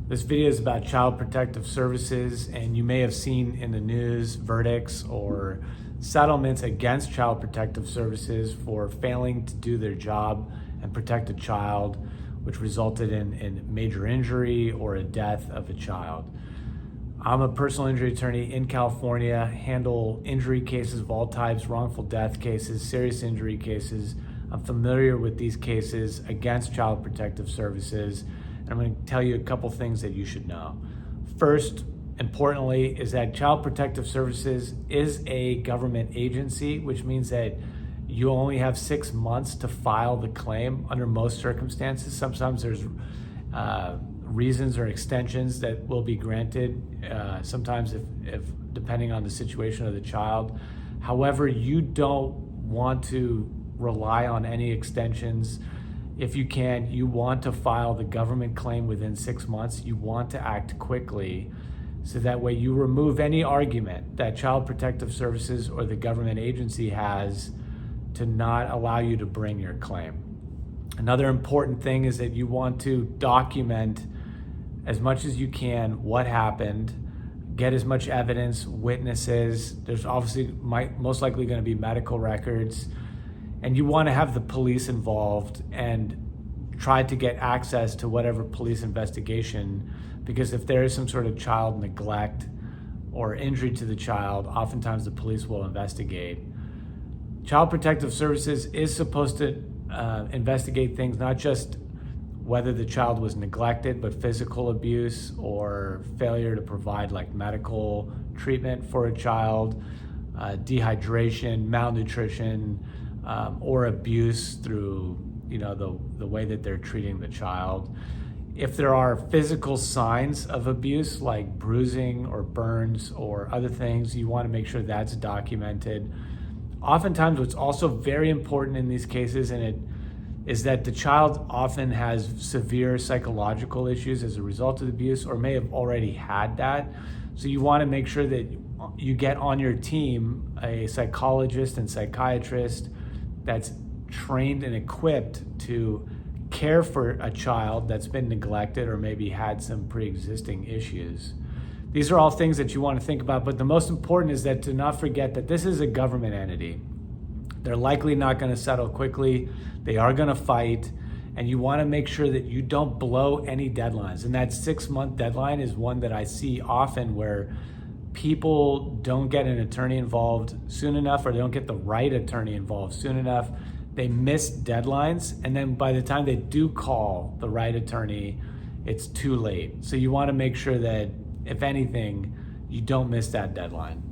This video is about Child Protective Services, and you may have seen in the news verdicts or settlements against Child Protective Services for failing to do their job and protect a child, which resulted in major injury or a death of a child. I'm a personal injury attorney in California, handle injury cases of all types, wrongful death cases, serious injury cases. I'm familiar with these cases against Child Protective Services. I'm going to tell you a couple things that you should know. First, importantly, is that Child Protective Services is a government agency, which means that you only have 6 months to file the claim under most circumstances. Sometimes there's reasons or extensions that will be granted, sometimes if depending on the situation of the child. However, you don't want to rely on any extensions. If you can, you want to file the government claim within 6 months. You want to act quickly so that way you remove any argument that Child Protective Services or the government agency has to not allow you to bring your claim. Another important thing is that you want to document as much as you can what happened, get as much evidence, witnesses. There's obviously most likely going to be medical records. And you want to have the police involved and try to get access to whatever police investigation, because if there is some sort of child neglect or injury to the child, oftentimes the police will investigate. Child Protective Services is supposed to investigate things, not just whether the child was neglected, but physical abuse or failure to provide like medical treatment for a child, dehydration, malnutrition, or abuse through the way that they're treating the child. If there are physical signs of abuse like bruising or burns or other things, you want to make sure that's documented. Oftentimes what's also very important in these cases is that the child often has severe psychological issues as a result of abuse or may have already had that. So you want to make sure that you get on your team a psychologist and psychiatrist that's trained and equipped to care for a child that's been neglected or maybe had some pre-existing issues. These are all things that you want to think about, but the most important is that to not forget that this is a government entity. They're likely not going to settle quickly. They are going to fight, and you want to make sure that you don't blow any deadlines. And that 6-month deadline is one that I see often where people don't get an attorney involved soon enough, or they don't get the right attorney involved soon enough. They miss deadlines, and then by the time they do call the right attorney, it's too late. So you want to make sure that, if anything, you don't miss that deadline.